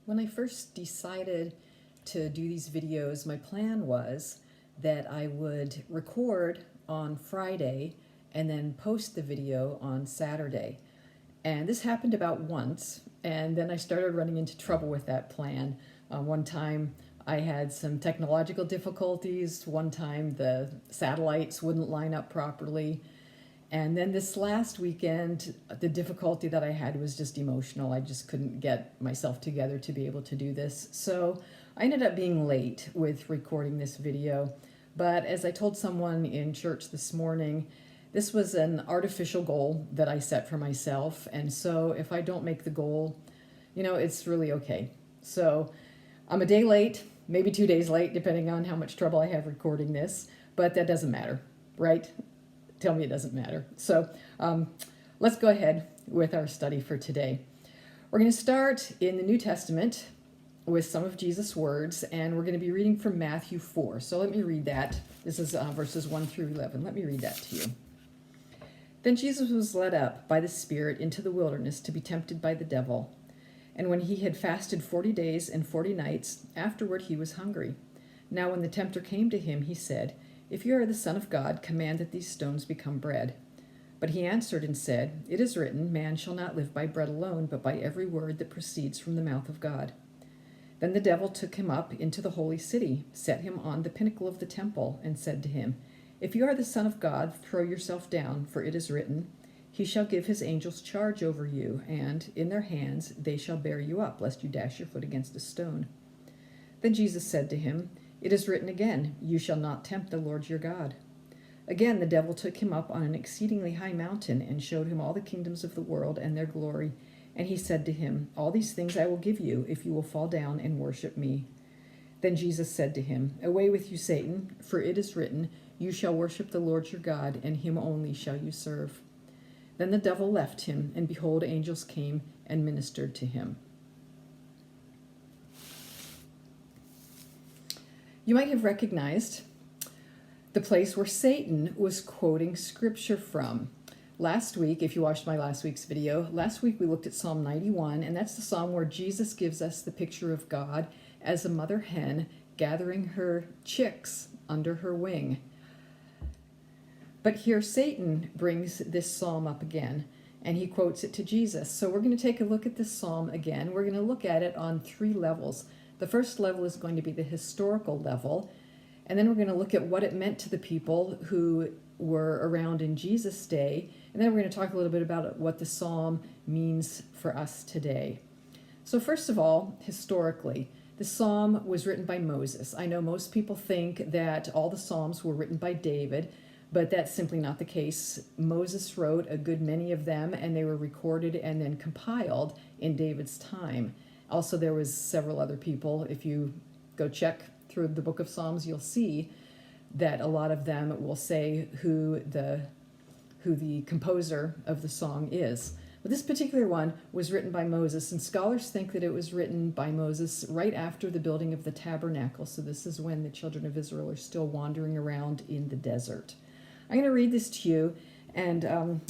When I first decided to do these videos, my plan was that I would record on Friday and then post the video on Saturday. And this happened about once, and then I started running into trouble with that plan. One time I had some technological difficulties. One time the satellites wouldn't line up properly. And then this last weekend, the difficulty that I had was just emotional. I just couldn't get myself together to be able to do this. So I ended up being late with recording this video. But as I told someone in church this morning, this was an artificial goal that I set for myself. And so if I don't make the goal, it's really okay. So I'm a day late, maybe 2 days late, depending on how much trouble I have recording this, but that doesn't matter, right? Tell me it doesn't matter. So let's go ahead with our study for today. We're going to start in the New Testament with some of Jesus' words, and we're going to be reading from Matthew 4. So let me read that. This is verses 1 through 11. Let me read that to you. Then Jesus was led up by the Spirit into the wilderness to be tempted by the devil. And when he had fasted 40 days and 40 nights, afterward he was hungry. Now when the tempter came to him, he said, "If you are the Son of God, command that these stones become bread." But he answered and said, "It is written, man shall not live by bread alone, but by every word that proceeds from the mouth of God." Then the devil took him up into the holy city, set him on the pinnacle of the temple, and said to him, "If you are the Son of God, throw yourself down, for it is written, he shall give his angels charge over you, and in their hands they shall bear you up, lest you dash your foot against a stone." Then Jesus said to him, "It is written again, you shall not tempt the Lord your God." Again the devil took him up on an exceedingly high mountain and showed him all the kingdoms of the world and their glory. And he said to him, "All these things I will give you if you will fall down and worship me." Then Jesus said to him, "Away with you, Satan, for it is written, you shall worship the Lord your God, and him only shall you serve." Then the devil left him, and behold, angels came and ministered to him. You might have recognized the place where Satan was quoting scripture from. Last week, if you watched my last week's video, last week we looked at Psalm 91, and that's the psalm where Jesus gives us the picture of God as a mother hen gathering her chicks under her wing. But here Satan brings this psalm up again, and he quotes it to Jesus. So we're going to take a look at this psalm again. We're going to look at it on 3 levels. The first level is going to be the historical level, and then we're going to look at what it meant to the people who were around in Jesus' day, and then we're going to talk a little bit about what the psalm means for us today. So first of all, historically, the psalm was written by Moses. I know most people think that all the psalms were written by David, but that's simply not the case. Moses wrote a good many of them, and they were recorded and then compiled in David's time. Also, there was several other people. If you go check through the book of Psalms, you'll see that a lot of them will say who the composer of the song is. But this particular one was written by Moses, and scholars think that it was written by Moses right after the building of the tabernacle. So this is when the children of Israel are still wandering around in the desert. I'm going to read this to you, and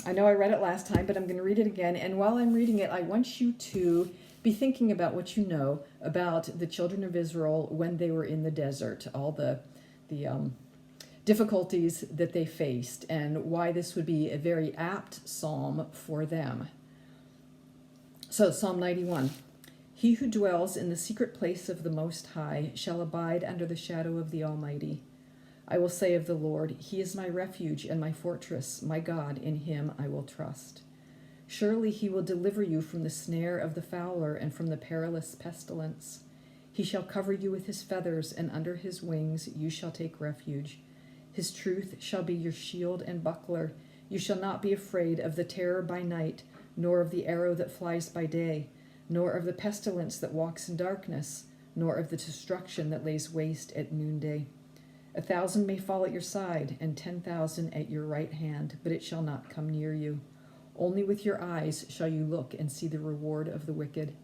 I know I read it last time, but I'm going to read it again. And while I'm reading it, I want you to be thinking about what you know about the children of Israel when they were in the desert, all the difficulties that they faced, and why this would be a very apt psalm for them. So Psalm 91. "He who dwells in the secret place of the Most High shall abide under the shadow of the Almighty. I will say of the Lord, he is my refuge and my fortress, my God, in him I will trust. Surely he will deliver you from the snare of the fowler and from the perilous pestilence. He shall cover you with his feathers, and under his wings you shall take refuge. His truth shall be your shield and buckler. You shall not be afraid of the terror by night, nor of the arrow that flies by day, nor of the pestilence that walks in darkness, nor of the destruction that lays waste at noonday. 1,000 may fall at your side, and 10,000 at your right hand, but it shall not come near you. Only with your eyes shall you look and see the reward of the wicked.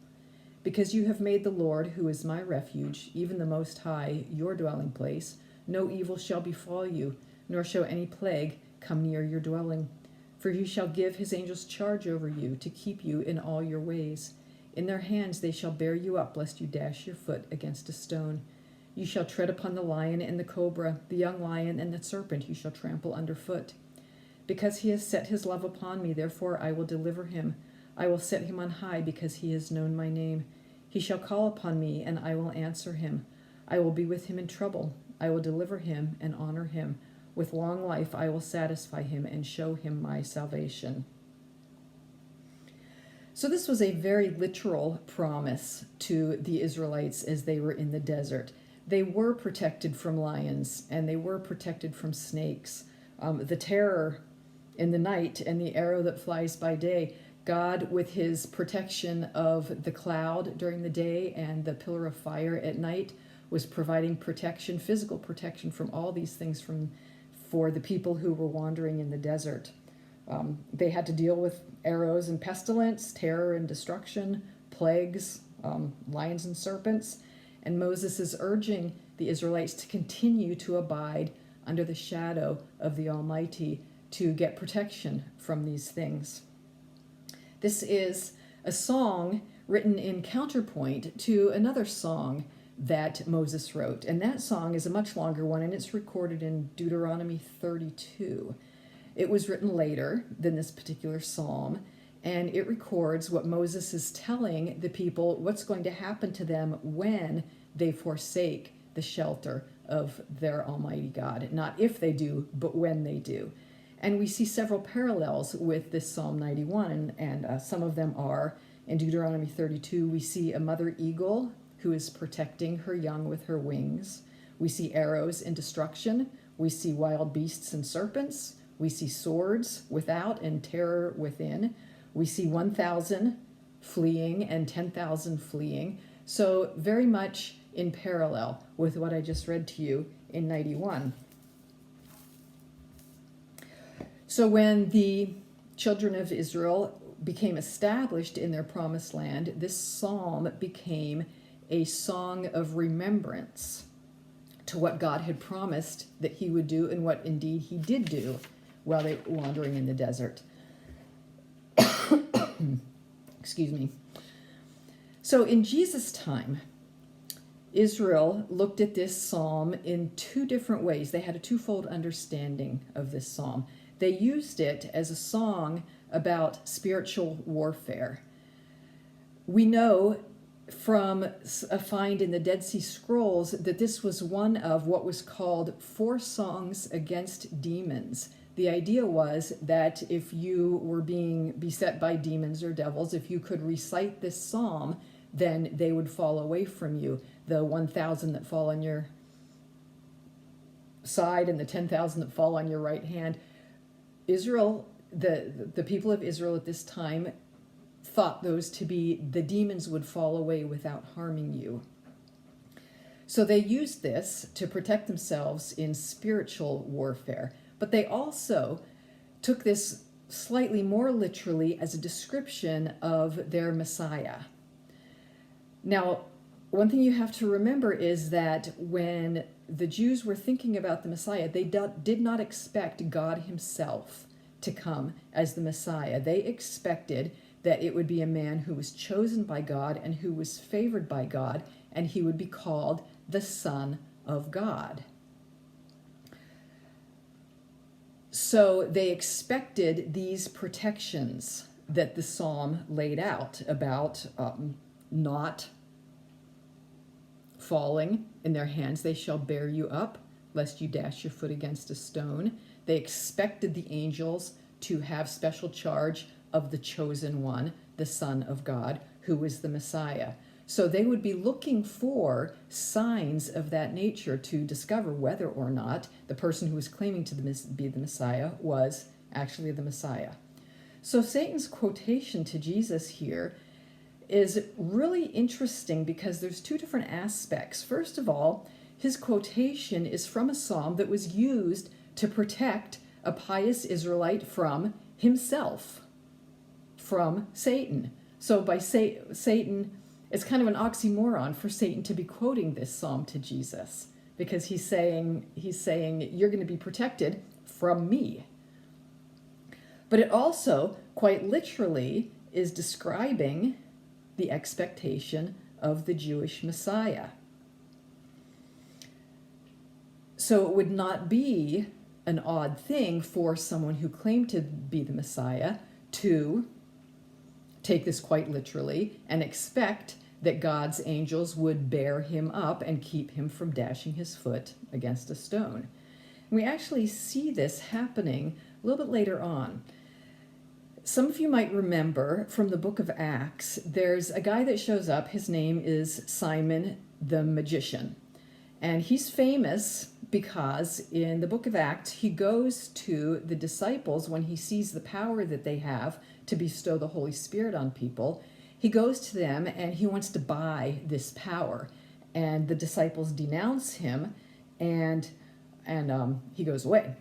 Because you have made the Lord, who is my refuge, even the Most High, your dwelling place, no evil shall befall you, nor shall any plague come near your dwelling. For he shall give his angels charge over you, to keep you in all your ways. In their hands they shall bear you up, lest you dash your foot against a stone. You shall tread upon the lion and the cobra, the young lion and the serpent you shall trample underfoot. Because he has set his love upon me, therefore I will deliver him. I will set him on high, because he has known my name. He shall call upon me, and I will answer him. I will be with him in trouble. I will deliver him and honor him. With long life I will satisfy him and show him my salvation. So this was a very literal promise to the Israelites as they were in the desert. They were protected from lions, and they were protected from snakes. The terror in the night and the arrow that flies by day. God, with his protection of the cloud during the day and the pillar of fire at night, was providing protection, physical protection from all these things for the people who were wandering in the desert. They had to deal with arrows and pestilence, terror and destruction, plagues, lions and serpents. And Moses is urging the Israelites to continue to abide under the shadow of the Almighty to get protection from these things. This is a song written in counterpoint to another song that Moses wrote. And that song is a much longer one, and it's recorded in Deuteronomy 32. It was written later than this particular psalm, and it records what Moses is telling the people what's going to happen to them when they forsake the shelter of their Almighty God. Not if they do, but when they do. And we see several parallels with this Psalm 91, and some of them are in Deuteronomy 32. We see a mother eagle who is protecting her young with her wings. We see arrows and destruction. We see wild beasts and serpents. We see swords without and terror within. We see 1,000 fleeing and 10,000 fleeing. So very much in parallel with what I just read to you in 91. So when the children of Israel became established in their promised land, this psalm became a song of remembrance to what God had promised that he would do and what indeed he did do while they were wandering in the desert. Excuse me. So in Jesus' time, Israel looked at this psalm in two different ways. They had a twofold understanding of this psalm. They used it as a song about spiritual warfare. We know from a find in the Dead Sea Scrolls that this was one of what was called 4 songs against demons. The idea was that if you were being beset by demons or devils, if you could recite this psalm, then they would fall away from you. The 1,000 that fall on your side and the 10,000 that fall on your right hand. Israel, the people of Israel at this time thought those to be the demons would fall away without harming you. So they used this to protect themselves in spiritual warfare. But they also took this slightly more literally as a description of their Messiah. Now, one thing you have to remember is that when the Jews were thinking about the Messiah, they did not expect God himself to come as the Messiah. They expected that it would be a man who was chosen by God and who was favored by God, and he would be called the Son of God. So they expected these protections that the psalm laid out about not falling in their hands. They shall bear you up, lest you dash your foot against a stone. They expected the angels to have special charge of the chosen one, the Son of God, who was the Messiah. So they would be looking for signs of that nature to discover whether or not the person who was claiming to be the Messiah was actually the Messiah. So Satan's quotation to Jesus here is really interesting because there's 2 different aspects. First of all, his quotation is from a psalm that was used to protect a pious Israelite from himself, from Satan. So by Satan, it's kind of an oxymoron for Satan to be quoting this psalm to Jesus, because he's saying you're going to be protected from me. But it also quite literally is describing the expectation of the Jewish Messiah. So it would not be an odd thing for someone who claimed to be the Messiah to take this quite literally and expect that God's angels would bear him up and keep him from dashing his foot against a stone. And we actually see this happening a little bit later on. Some of you might remember from the book of Acts, there's a guy that shows up. His name is Simon the Magician. And he's famous because in the book of Acts, he goes to the disciples when he sees the power that they have to bestow the Holy Spirit on people. He goes to them and he wants to buy this power. And the disciples denounce him and he goes away.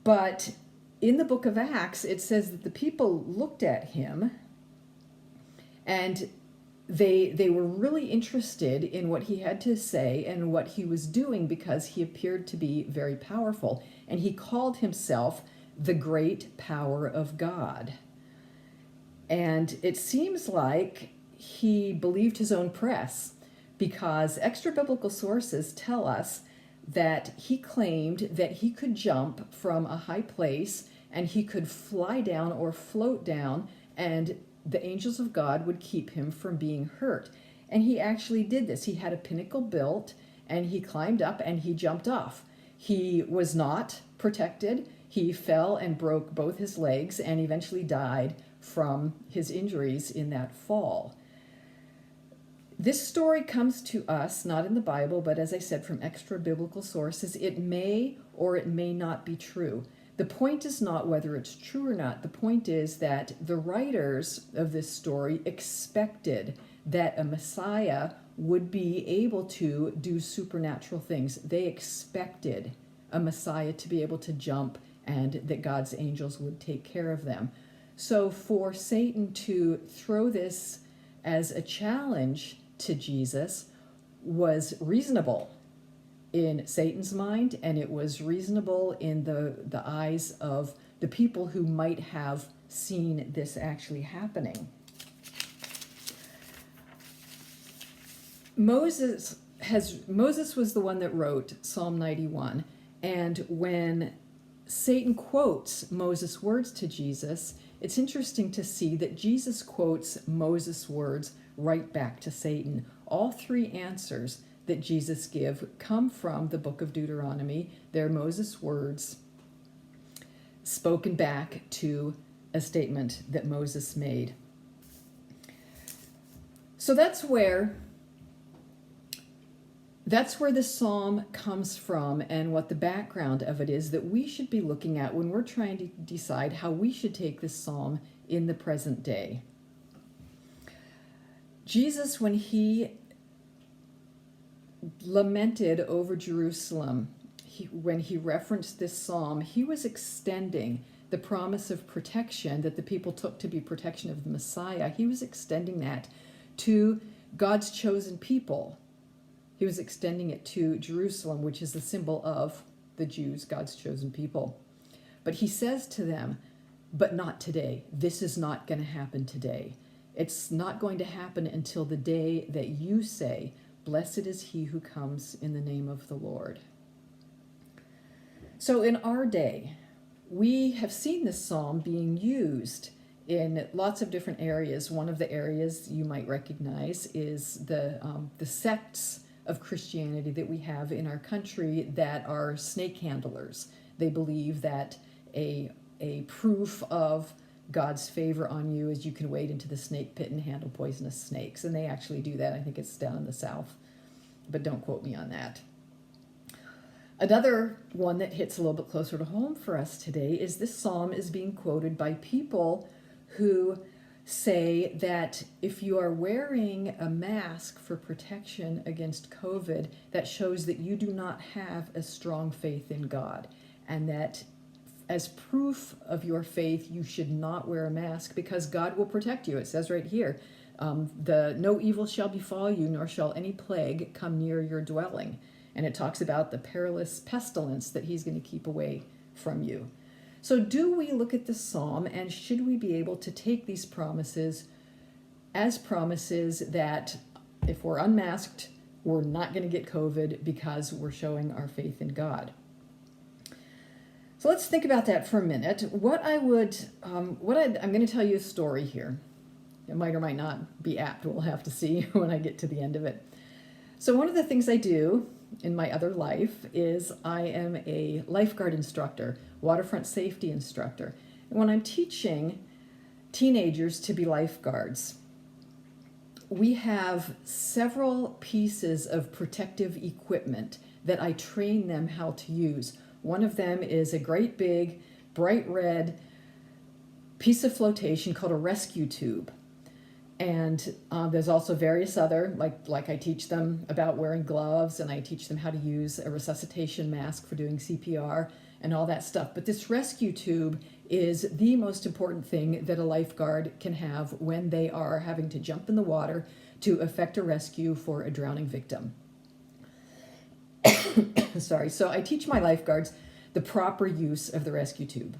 But in the book of Acts, it says that the people looked at him and they were really interested in what he had to say and what he was doing because he appeared to be very powerful. And he called himself the great power of God. And it seems like he believed his own press because extra biblical sources tell us that he claimed that he could jump from a high place and he could fly down or float down and the angels of God would keep him from being hurt. And he actually did this. He had a pinnacle built and he climbed up and he jumped off. He was not protected. He fell and broke both his legs and eventually died from his injuries in that fall. This story comes to us, not in the Bible, but as I said, from extra biblical sources. It may or it may not be true. The point is not whether it's true or not. The point is that the writers of this story expected that a Messiah would be able to do supernatural things. They expected a Messiah to be able to jump and that God's angels would take care of them. So for Satan to throw this as a challenge to Jesus was reasonable in Satan's mind, and it was reasonable in the eyes of the people who might have seen this actually happening. Moses was the one that wrote Psalm 91, and when Satan quotes Moses' words to Jesus, it's interesting to see that Jesus quotes Moses' words right back to Satan. All three answers that Jesus gives come from the book of Deuteronomy. They're Moses' words spoken back to a statement that Moses made. So that's where this psalm comes from and what the background of it is that we should be looking at when we're trying to decide how we should take this psalm in the present day. Jesus, when he lamented over Jerusalem, when he referenced this psalm, he was extending the promise of protection that the people took to be protection of the Messiah. He was extending that to God's chosen people. He was extending it to Jerusalem, which is the symbol of the Jews, God's chosen people. But he says to them, but not today. This is not going to happen today. It's not going to happen until the day that you say, blessed is he who comes in the name of the Lord. So in our day, we have seen this psalm being used in lots of different areas. One of the areas you might recognize is the sects of Christianity that we have in our country that are snake handlers. They believe that a proof of God's favor on you is you can wade into the snake pit and handle poisonous snakes. And they actually do that. I think it's down in the South, but don't quote me on that. Another one that hits a little bit closer to home for us today is this psalm is being quoted by people who say that if you are wearing a mask for protection against COVID, that shows that you do not have a strong faith in God, and that as proof of your faith, you should not wear a mask because God will protect you. It says right here, no evil shall befall you, nor shall any plague come near your dwelling. And it talks about the perilous pestilence that he's going to keep away from you. So do we look at this psalm, and should we be able to take these promises as promises that if we're unmasked, we're not going to get COVID because we're showing our faith in God. So let's think about that for a minute. I'm going to tell you a story here. It might or might not be apt. We'll have to see when I get to the end of it. So one of the things I do in my other life is I am a lifeguard instructor, waterfront safety instructor. And when I'm teaching teenagers to be lifeguards, we have several pieces of protective equipment that I train them how to use. One of them is a great big bright red piece of flotation called a rescue tube. And there's also various other, like I teach them about wearing gloves, and I teach them how to use a resuscitation mask for doing CPR and all that stuff. But this rescue tube is the most important thing that a lifeguard can have when they are having to jump in the water to effect a rescue for a drowning victim. Sorry. So I teach my lifeguards the proper use of the rescue tube.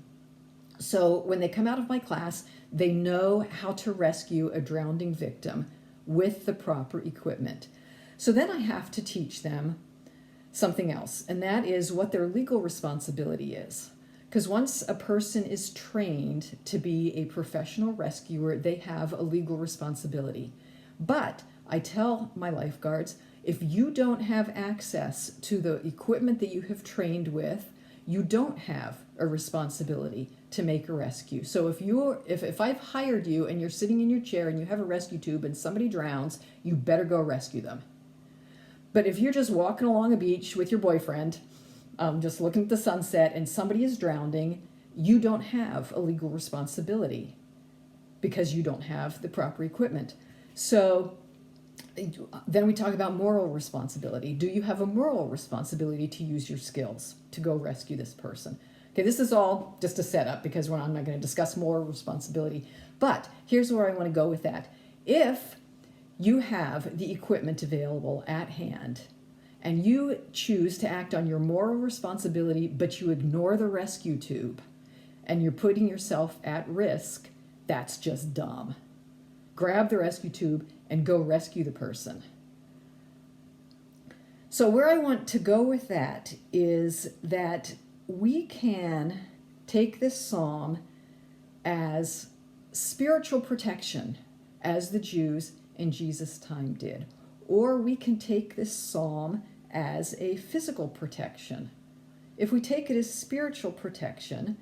So when they come out of my class, they know how to rescue a drowning victim with the proper equipment. So then I have to teach them something else, and that is what their legal responsibility is. Because once a person is trained to be a professional rescuer, they have a legal responsibility. But I tell my lifeguards, if you don't have access to the equipment that you have trained with, you don't have a responsibility to make a rescue. So if I've hired you and you're sitting in your chair and you have a rescue tube and somebody drowns, you better go rescue them. But if you're just walking along a beach with your boyfriend, just looking at the sunset, and somebody is drowning, you don't have a legal responsibility because you don't have the proper equipment. So then we talk about moral responsibility. Do you have a moral responsibility to use your skills to go rescue this person? Okay, this is all just a setup because I'm not going to discuss moral responsibility. But here's where I want to go with that. If you have the equipment available at hand and you choose to act on your moral responsibility, but you ignore the rescue tube and you're putting yourself at risk, that's just dumb. Grab the rescue tube and go rescue the person. So where I want to go with that is that we can take this psalm as spiritual protection, as the Jews in Jesus' time did. Or we can take this psalm as a physical protection. If we take it as spiritual protection,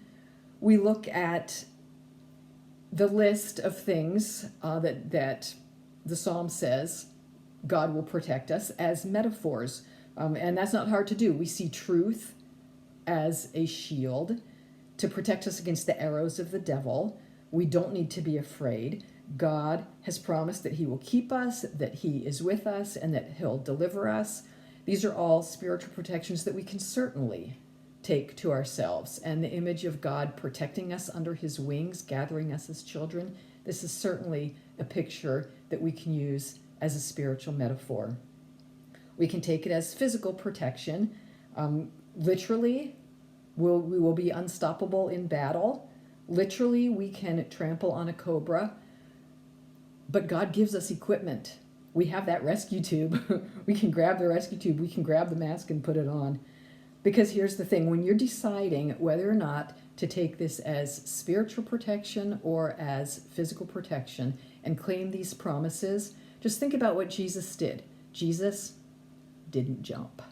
we look at the list of things that the psalm says God will protect us as metaphors. And that's not hard to do. We see truth as a shield to protect us against the arrows of the devil. We don't need to be afraid. God has promised that he will keep us, that he is with us, and that he'll deliver us. These are all spiritual protections that we can certainly take to ourselves. And the image of God protecting us under his wings, gathering us as children, this is certainly a picture that we can use as a spiritual metaphor. We can take it as physical protection. Literally, we will be unstoppable in battle. Literally, we can trample on a cobra. But God gives us equipment. We have that rescue tube. We can grab the rescue tube. We can grab the mask and put it on. Because here's the thing. When you're deciding whether or not to take this as spiritual protection or as physical protection and claim these promises, just think about what Jesus did. Jesus didn't jump.